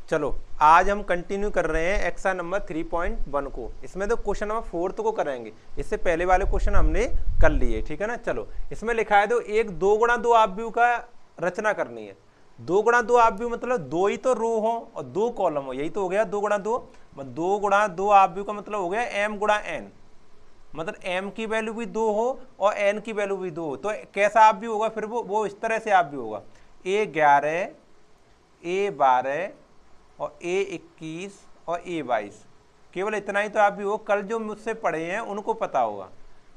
चलो आज हम कंटिन्यू कर रहे हैं एक्सरसाइज नंबर 3.1 को। इसमें तो क्वेश्चन नंबर 4 को करेंगे, इससे पहले वाले क्वेश्चन हमने कर लिए, ठीक है ना। चलो इसमें लिखा है तो एक 2 गुणा 2 ऑब्यू का रचना करनी है। 2 गुणा 2 ऑब्यू मतलब 2 ही तो रो हो और 2 कॉलम हो, यही तो हो गया 2 गुणा 2। 2 गुणा 2 ऑब्यू का मतलब हो गया m गुणा n, मतलब m की वैल्यू भी 2 हो और n की वैल्यू भी 2 हो। तो कैसा ऑब्यू होगा फिर वो इस तरह से ऑब्यू होगा A11 A12 और A21 और A22। केवल इतना ही तो आप भी हो, कल जो मुझसे पढ़े हैं उनको पता होगा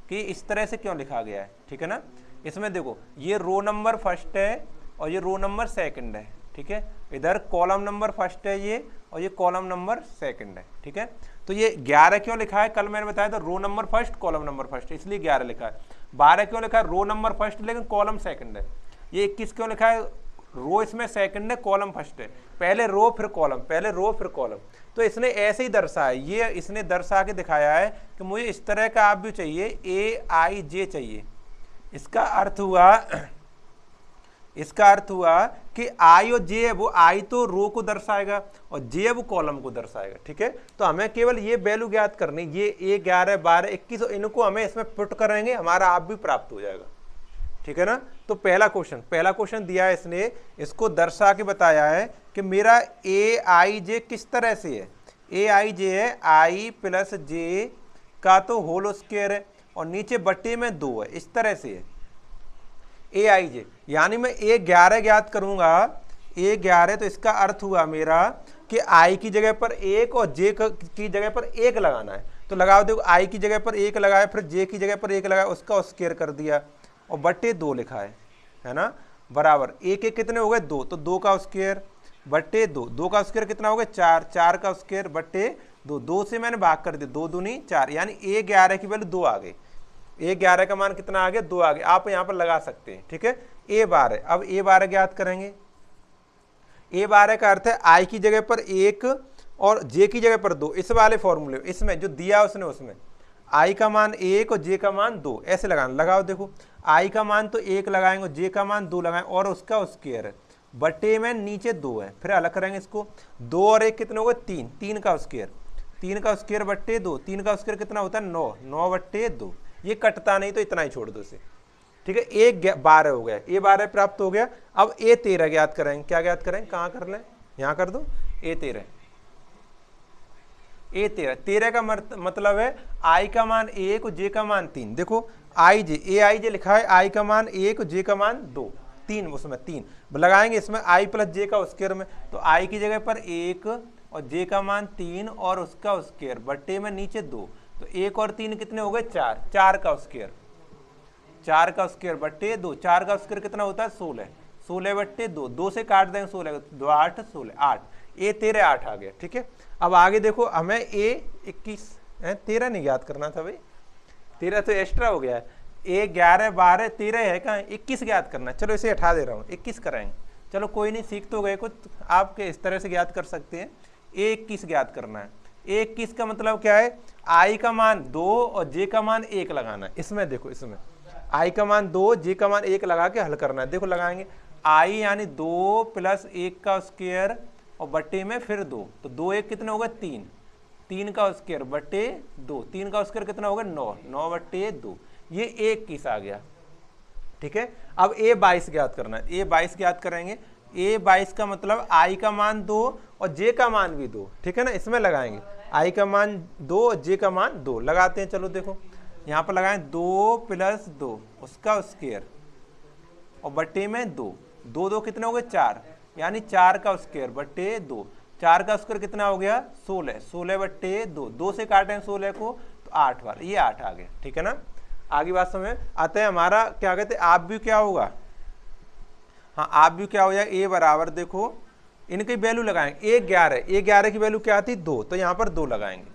कि इस तरह से क्यों लिखा गया है, ठीक है ना। इसमें देखो ये रो नंबर फर्स्ट है और ये रो नंबर सेकंड है, ठीक है। इधर कॉलम नंबर फर्स्ट है ये और ये कॉलम नंबर सेकंड है, ठीक है। तो ये 11 क्यों लिखा है, कल मैंने बताया था row number first column number first, इसलिए 11 लिखा है। 12 क्यों लिखा है, रो नंबर फर्स्ट लेकिन कॉलम सेकंड है। ये 21 क्यों लिखा है, रो इसमें सेकंड है कॉलम फर्स्ट है, पहले रो फिर कॉलम, पहले रो फिर कॉलम। तो इसने ऐसे ही दर्शाया, ये इसने दर्शा के दिखाया है कि मुझे इस तरह का आप भी चाहिए, AIJ चाहिए। इसका अर्थ हुआ कि I और J है, वो I तो रो को दर्शाएगा और J है वो कॉलम को दर्शाएगा, ठीक है। तो हमें केवल ये वैल्यू ज्ञात करनी, ये A11 12 21 और इनको हमें इसमें पुट करेंगे, हमारा आप भी प्राप्त हो जाएगा, ठीक है ना। तो पहला क्वेश्चन दिया है इसने, इसको दर्शा के बताया है कि मेरा AIJ किस तरह से है। AIJ है I प्लस J का तो होल स्क्वायर है और नीचे बट्टे में 2 है, इस तरह से है AIJ। यानी मैं A11 ज्ञात करूंगा, A11 तो इसका अर्थ हुआ मेरा कि I की जगह पर 1 और J की जगह पर 1 लगाना है। तो लगाओ, देखो I की जगह पर 1 लगाया, फिर J की जगह पर 1 लगाया, उसका स्क्वायर कर दिया और बट्टे 2 लिखा है ना, बराबर 1 1 कितने हो गए 2, तो 2 का स्क्वायर बट्टे 2, 2 का स्क्वायर कितना हो गया 4, 4 का स्क्वायर बट्टे 2, 2 से मैंने भाग कर दिया, 2 दूनी 4, यानी A11 की वैल्यू 2 आ गई। A11 का मान कितना आ गया 2 आ गया, आप यहाँ पर लगा सकते हैं, ठीक है। A12, अब A12 ज्ञात करेंगे। A12 का अर्थ है I की जगह पर 1 और J की जगह पर 2, इस वाले फॉर्मूले इसमें जो दिया उसने उसमें I का मान 1 और J का मान 2, ऐसे लगाना। लगाओ, देखो I का मान तो 1 लगाएंगे और J का मान 2 लगाएंगे और उसका स्क्वायर है, बटे में नीचे 2 है, फिर अलग करेंगे इसको। 2 और 1 कितने हो गए 3, 3 का स्क्वायर, 3 का स्क्वायर बट्टे 2, 3 का स्क्वायर कितना होता है 9, 9 बट्टे 2। ये कटता नहीं तो इतना ही छोड़ दो इसे, ठीक है। A12 हो गया, A12 प्राप्त हो गया। अब A13 ज्ञात करेंगे। क्या ज्ञात करेंगे, कहाँ कर लें, यहाँ कर दो। A13 13 का मतलब है I का मान 1 और J का मान 3। देखो AIJ लिखा है, I का मान 1 और J का मान 2, 3, उसमें 3 लगाएंगे इसमें I प्लस J का स्क्वायर में, तो I की जगह पर 1 और J का मान 3 और उसका स्क्वायर बट्टे में नीचे 2, तो 1 और 3 कितने हो गए 4, 4 का स्क्वायर, 4 का स्क्वायर बट्टे 2, 4 का स्क्वायर कितना होता है 16, 16 बट्टे 2, 2 से काट देंगे 16, 2 8 16 8, A13 8 आ गया, ठीक है। अब आगे देखो, हमें A21 13 नहीं याद करना था भाई, 13 तो एक्स्ट्रा हो गया है। A11 12 13 है कहाँ, 21 ज्ञात करना। चलो इसे हटा दे रहा हूँ, 21 कराएंगे। चलो कोई नहीं, सीख तो गए कुछ, आपके इस तरह से ज्ञात कर सकते हैं। A21 ज्ञात करना है। A21 का मतलब क्या है, I का मान 2 और J का मान 1 लगाना है। इसमें देखो, इसमें I का मान 2 J का मान 1 लगा के हल करना है। देखो लगाएंगे, I यानी 2 प्लस 1 का स्क्वायर और बट्टे में फिर 2, तो 2 1 कितने हो गए 3, 3 का स्क्वायर बट्टे 2, 3 का स्क्वायर कितना हो गया 9, 9 बट्टे 2, ये 21 आ गया, ठीक है। अब A22 ज्ञात करना है। A22 ज्ञात करेंगे। A22 का मतलब I का मान 2 और J का मान भी 2, ठीक है ना। इसमें लगाएंगे I का मान 2 और J का मान 2 लगाते हैं। चलो देखो यहाँ पर लगाएं, 2 प्लस 2 उसका स्क्वायर और बट्टे में 2, 2 2 कितने हो गए 4, यानी 4 का स्क्वायर बट्टे 2, 4 का स्क्वायर कितना हो गया 16, 16 बट्टे 2, 2 से काटें 16 को तो 8 वाला, ये 8 आ गया, ठीक है ना। आगे बात समझ आते हैं, हमारा क्या कहते हैं आप भी क्या होगा, हाँ आप भी क्या हो जाएगा, A बराबर देखो इनकी वैल्यू लगाएंगे। A11 की वैल्यू क्या थी 2, तो यहाँ पर 2 लगाएंगे।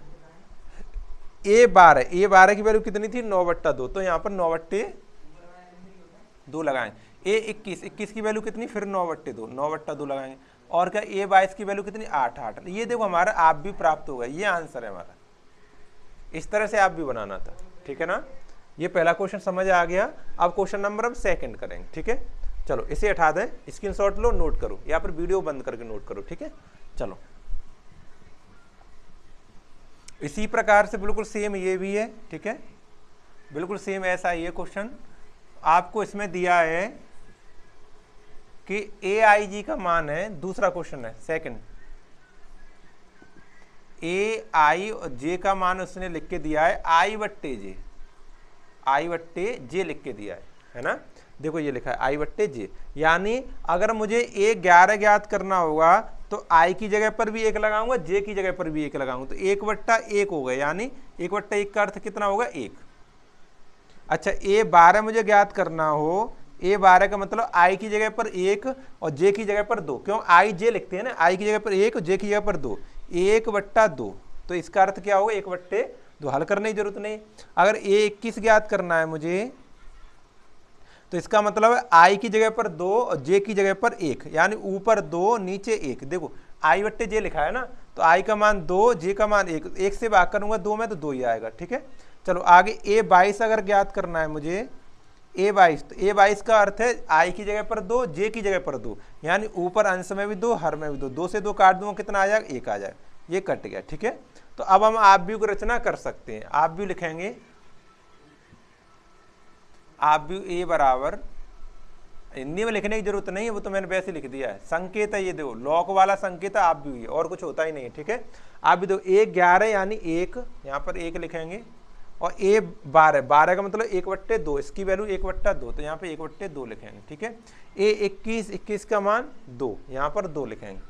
A12 की वैल्यू कितनी थी 9 बट्टा 2, तो यहाँ पर 9 बट्टे 2 लगाएंगे। A21 की वैल्यू कितनी, फिर 9 बट्टे 2, 9 बट्टा 2 लगाएंगे। और क्या A22 की वैल्यू कितनी 8 8। ये देखो हमारा आप भी प्राप्त होगा, ये आंसर है हमारा। इस तरह से आप भी बनाना था, ठीक है ना। ये पहला क्वेश्चन समझ आ गया। अब क्वेश्चन नंबर हम सेकंड करेंगे, ठीक है। चलो इसे हटा दें, स्क्रीनशॉट लो, नोट करो, या फिर वीडियो बंद करके नोट करो, ठीक है। चलो इसी प्रकार से बिल्कुल सेम ये भी है, ठीक है, बिल्कुल सेम ऐसा ये क्वेश्चन आपको इसमें दिया है कि ए आई जी का मान है, दूसरा क्वेश्चन है सेकंड, ए आई और जे का मान उसने लिख के दिया है आई बट्टे जे, आई बट्टे जे लिख के दिया है ना। देखो ये लिखा है आई बट्टे जे, यानी अगर मुझे ए 11 ज्ञात करना होगा तो आई की जगह पर भी एक लगाऊंगा, जे की जगह पर भी एक लगाऊंगा, तो 1/1 हो गया, यानी 1/1 का अर्थ कितना होगा 1। अच्छा ए 12 मुझे ज्ञात करना हो, ए 12 का मतलब आई की जगह पर 1 और जे की जगह पर 2, क्यों आई जे लिखते हैं ना, आई की जगह पर 1 और जे की जगह पर 2, 1/2, तो इसका अर्थ क्या होगा 1/2, हल करने की जरूरत नहीं। अगर ए 21 ज्ञात करना है मुझे, तो इसका मतलब है आई की जगह पर 2 और जे की जगह पर 1, यानी ऊपर 2 नीचे 1। देखो आई बट्टे जे लिखा है ना, तो आई का मान 2, जे का मान 1, 1 से भाग करूंगा 2 में तो 2 ही आएगा, ठीक है। चलो आगे ए 22 अगर ज्ञात करना है मुझे, ए 22, तो ए 22 का अर्थ है आई की जगह पर 2, जे की जगह पर 2, यानी ऊपर अंश में भी 2, हर में भी 2, 2 से 2 काट दूंगा कितना आ जाएगा 1 आ जाएगा, ये कट गया, ठीक है। तो अब हम आप भी को रचना कर सकते हैं, आप भी लिखेंगे, आप भी ए बराबर, हिंदी में लिखने की जरूरत नहीं है, वो तो मैंने वैसे लिख दिया है, संकेत है ये, देखो लॉक वाला संकेत है, आप भी है, और कुछ होता ही नहीं है, ठीक है। आप भी देखो ए 11 यानी 1, यहाँ पर 1 लिखेंगे, और ए 12, 12 का मतलब 1/2, इसकी वैल्यू 1/2, तो यहाँ पे 1/2 लिखेंगे, ठीक है। ए 21, 21 का मान 2, यहाँ पर 2 लिखेंगे,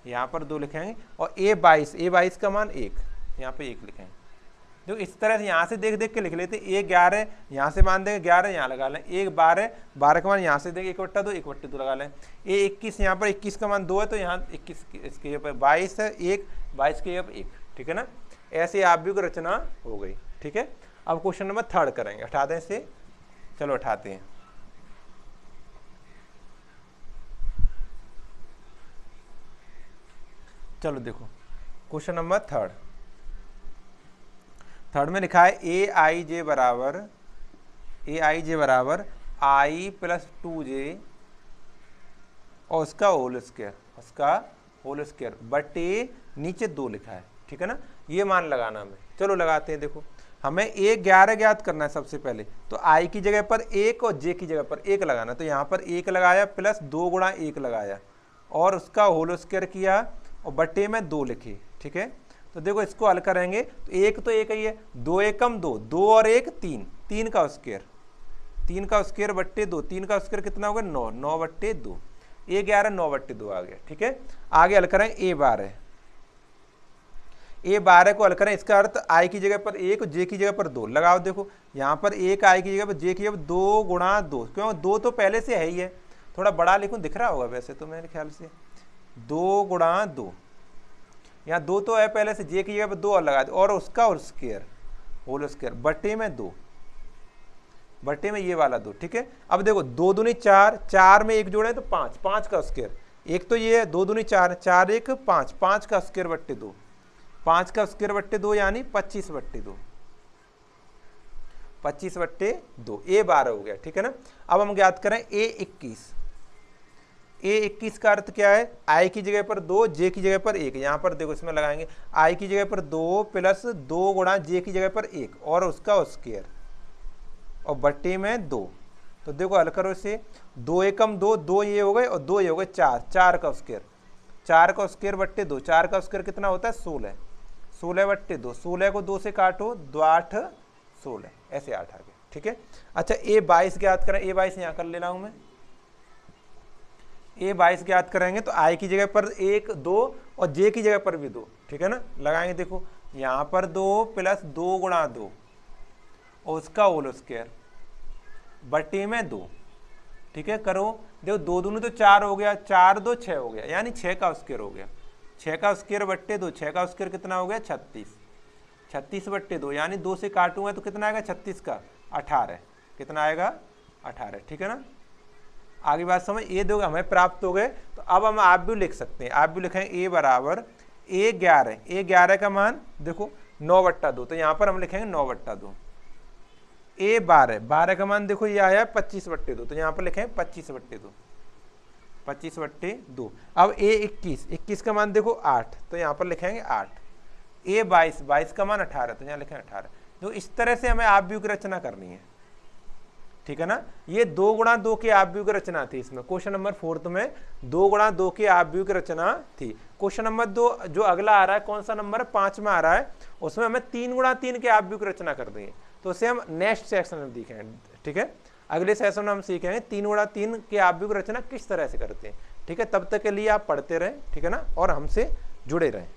यहाँ पर 2 लिखेंगे, और ए 22 का मान 1, यहाँ पे 1 लिखेंगे। जो इस तरह से यहाँ से देख देख के लिख लेते हैं, ए 11 यहाँ से मान देंगे, 11 यहाँ लगा लें, ए 12, 12 का मान यहाँ से देंगे 1/2, 1/2 लगा लें, ए 21 यहाँ पर 21 का मान 2 है, तो यहाँ 21 इसके पर 22 है, 1 22 के अब 1, ठीक है ना। ऐसे आप भी को रचना हो गई, ठीक है। अब क्वेश्चन नंबर 3 करेंगे, हटा दें इसे, चलो उठाते हैं। चलो देखो क्वेश्चन नंबर 3 में लिखा है ए आई जे बराबर आई प्लस 2j और उसका होल स्क्वायर बटे नीचे 2 लिखा है, ठीक है ना। ये मान लगाना हमें, चलो लगाते हैं। देखो हमें ए 11 ज्ञात करना है सबसे पहले, तो आई की जगह पर 1 और जे की जगह पर 1 लगाना, तो यहाँ पर 1 लगाया प्लस 2 गुणा 1 लगाया और उसका होल स्क्वायर किया और बटे में 2 लिखे, ठीक है। तो देखो इसको हल करेंगे तो 1 तो 1 ही है, 2 एकम 2, 2 और 1 3, 3 का स्क्वायर, 3 का स्क्वायर बट्टे 2, 3 का स्क्वायर कितना होगा 9, 9/2, ए 11 9/2 आ गया, ठीक है। आगे हल करें ए 12 को हल करें, इसका अर्थ आई की जगह पर 1 जे की जगह पर 2 लगाओ। देखो यहाँ पर 1 आई की जगह पर, जे की जगह पर 2 गुणा 2, क्यों 2 तो पहले से है ही है, थोड़ा बड़ा लिखूं दिख रहा होगा वैसे तो मेरे ख्याल से, 2 गुणा 2, यहाँ 2 तो है पहले से, जे की जगह पर 2 और लगा दो और उसका होल स्क्वायर बटे में 2, बटे में ये वाला 2, ठीक है। अब देखो 2 दूनी 4, 4 में 1 जोड़े तो 5, 5 का स्क्वायर, एक तो ये है 2 दूनी 4, 4 1 5, 5 का स्क्वायर बट्टे 2, 5 का स्क्वायर बट्टे 2 यानी 25/2, 25/2, ए 12 हो गया, ठीक है ना। अब हम ज्ञात करें ए 21 का अर्थ क्या है, आई की जगह पर 2, जे की जगह पर 1, यहाँ पर देखो इसमें लगाएंगे आई की जगह पर 2 प्लस 2 गुणा जे की जगह पर 1 और उसका स्क्वायर और बट्टे में 2, तो देखो हल करो इसे, 2 एकम 2, 2 ये हो गए और 2 ये हो गए 4, 4 का स्क्वायर, 4 का स्क्वायर बट्टे 2, 4 का स्क्वायर कितना होता है 16, 16/2, 16 को 2 से काटो 2 8 16, ऐसे 8 आ गया, ठीक है। अच्छा ए 22 ज्ञात करें, ए 22 यहाँ कर ले रहा हूँ मैं, ए 22 ज्ञात करेंगे तो आई की जगह पर 1 2 और जे की जगह पर भी 2, ठीक है ना। लगाएंगे देखो यहाँ पर 2 प्लस 2 गुणा 2 और उसका होल स्क्वायर बटे में 2, ठीक है। करो देखो 2 दूनी तो 4 हो गया, 4 2 6 हो गया, यानी 6 का स्क्वायर हो गया, 6 का स्क्वायर बट्टे 2, 6 का स्क्वायर कितना हो गया 36, 36/2, यानी 2 से काटूंगा तो कितना आएगा 36 का 18, कितना आएगा 18, ठीक है ना। आगे बात समझ, ये दो हमें प्राप्त हो गए, तो अब हम आप भी लिख सकते हैं, आप भी लिखेंगे ए बराबर ए 11 का मान देखो 9/2, तो यहाँ पर हम लिखेंगे 9/2, ए 12, 12 का मान देखो ये आया 25/2, तो यहाँ पर लिखें 25/2, 25/2। अब ए 21, 21 का मान देखो 8, तो यहाँ पर लिखेंगे 8। ए 22, 22 का मान 18, तो यहाँ लिखें 18। तो इस तरह से हमें आपव्यूह की रचना करनी है, ठीक है ना। ये 2 गुणा 2 की आपव्यूह की रचना थी इसमें, क्वेश्चन नंबर 4 में 2 गुणा 2 की आपव्यूह की रचना थी। क्वेश्चन नंबर 2 जो अगला आ रहा है, कौन सा नंबर 5 में आ रहा है, उसमें हमें 3 गुणा 3 के आपव्यूह की रचना कर दी है। तो उसे हम नेक्स्ट सेक्शन में दिखेंगे, ठीक है। अगले सेशन में हम सीखेंगे 3 गुणा 3 के आपव्यूह की रचना किस तरह से करते हैं, ठीक है। तब तक के लिए आप पढ़ते रहें, ठीक है ना, और हमसे जुड़े रहें।